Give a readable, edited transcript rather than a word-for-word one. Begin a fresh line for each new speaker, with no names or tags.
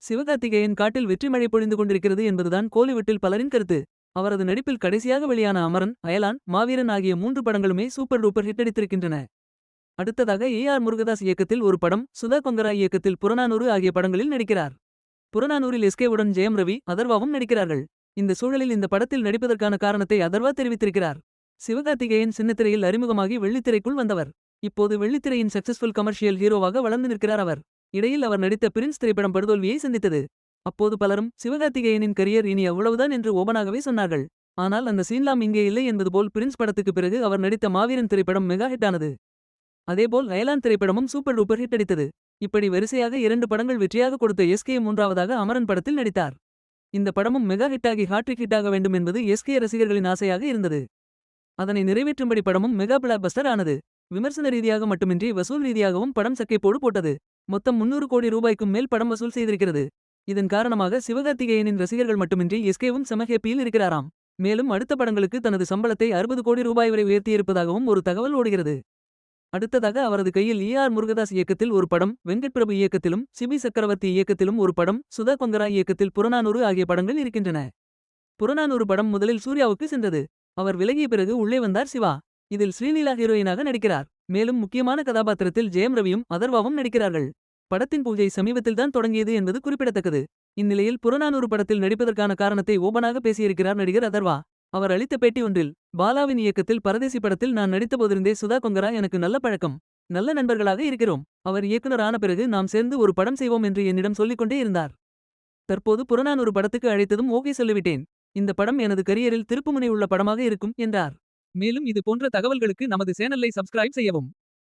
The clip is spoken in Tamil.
சிவகார்த்திகேயன் காட்டில் வெற்றி மழை பொழிந்து கொண்டிருக்கிறது என்பதுதான் கோலிவுட்டில் பலரின் கருத்து. அவரது நடிப்பில் கடைசியாக வெளியான அமரன், அயலான், மாவீரன் ஆகிய 3 படங்களுமே சூப்பர் டூப்பர் ஹிட் அடித்திருக்கின்றன. அடுத்ததாக ஏ.ஆர். முருகதாஸ் இயக்கத்தில் ஒரு படம், சுதா கொங்கரா இயக்கத்தில் புறநானூறு ஆகிய படங்களில் நடிக்கிறார். புறநானூரில் எஸ்கேவுடன் ஜெயம் ரவி, அதர்வாவும் நடிக்கிறார்கள். இந்த சூழலில் இந்த படத்தில் நடிப்பதற்கான காரணத்தை அதர்வா தெரிவித்திருக்கிறார். சிவகார்த்திகேயன் சின்னத்திரையில் அறிமுகமாகி வெள்ளித்திரைக்குள் வந்தவர். இப்போது வெள்ளித்திரையின் சக்சஸ்ஃபுல் கமர்ஷியல் ஹீரோவாக வளர்ந்து நிற்கிறார் அவர். இடையில் அவர் நடித்த பிரின்ஸ் திரைப்படம் படுதோல்வியை சந்தித்தது. அப்போது பலரும் சிவகார்த்திகேயனின் கரியர் இனி அவ்வளவுதான் என்று ஓபனாகவே சொன்னார்கள். ஆனால் அந்த சீன்லாம் இங்கே இல்லை என்பது போல் பிரின்ஸ் படத்துக்கு பிறகு அவர் நடித்த மாவீரன் திரைப்படம் மெகா ஹிட் ஆனது. அதேபோல் அயலான் திரைப்படமும் சூப்பர் டூப்பர் ஹிட் அடித்தது. இப்படி வரிசையாக 2 படங்கள் வெற்றியாக கொடுத்த எஸ்கே மூன்றாவதாக அமரன் படத்தில் நடித்தார். இந்த படமும் மெகா ஹிட்டாகி ஹாட்ரிக் ஹிட்டாக வேண்டும் என்பது எஸ்கே ரசிகர்களின் ஆசையாக இருந்தது. அதனை நிறைவேற்றும்படி படமும் மெகா பிளாக் பஸ்டர் ஆனது. விமர்சன ரீதியாக மட்டுமின்றி வசூல் ரீதியாகவும் படம் சக்கைப்போடு போட்டது. மொத்தம் 300 கோடி ரூபாய்க்கும் மேல் படம் வசூல் செய்திருக்கிறது. இதன் காரணமாக சிவகார்த்திகேயனின் ரசிகர்கள் மட்டுமின்றி எஸ்கேவும் செம ஹேப்பியில் இருக்கிறாராம். மேலும் அடுத்த படங்களுக்கு தனது சம்பளத்தை 60 கோடி ரூபாய் வரை உயர்த்தியிருப்பதாகவும் ஒரு தகவல் ஓடுகிறது. அடுத்ததாக அவரது கையில் ஏ.ஆர். முருகதாஸ் இயக்கத்தில் ஒரு படம், வெங்கட் பிரபு இயக்கத்திலும் சிபி சக்கரவர்த்தி இயக்கத்திலும் ஒரு படம், சுதா கொங்கரா இயக்கத்தில் புறநானூறு ஆகிய படங்கள் இருக்கின்றன. புறநானூறு படம் முதலில் சூர்யாவுக்கு சென்றது. அவர் விலகிய பிறகு உள்ளே வந்தார் சிவா. இதில் ஸ்ரீலீலா ஹீரோயினாக நடிக்கிறார். மேலும் முக்கியமான கதாபாத்திரத்தில் ஜெயம் ரவியும் அதர்வாவும் நடிக்கிறார்கள். படத்தின் பூஜை சமீபத்தில்தான் தொடங்கியது என்பது குறிப்பிடத்தக்கது. இந்நிலையில் புறநானூறு படத்தில் நடிப்பதற்கான காரணத்தை ஓபனாக பேசியிருக்கிறார் நடிகர் அதர்வா. அவர் அளித்த பேட்டி ஒன்றில், பாலாவின் இயக்கத்தில் பரதேசி படத்தில் நான் நடித்தபோதிருந்தே சுதா கொங்கரா எனக்கு நல்ல பழக்கம். நல்ல நண்பர்களாக இருக்கிறோம். அவர் இயக்குனர் ஆன பிறகு நாம் சேர்ந்து ஒரு படம் செய்வோம் என்று என்னிடம் சொல்லிக்கொண்டே இருந்தார். தற்போது புறநானூறு படத்துக்கு அழைத்ததும் ஓகே சொல்லிவிட்டேன். இந்த படம் எனது கரியரில் திருப்புமுனை உள்ள படமாக இருக்கும் என்றார். மேலும் இது போன்ற தகவல்களுக்கு நமது சேனலை சப்ஸ்கிரைப் செய்யவும்.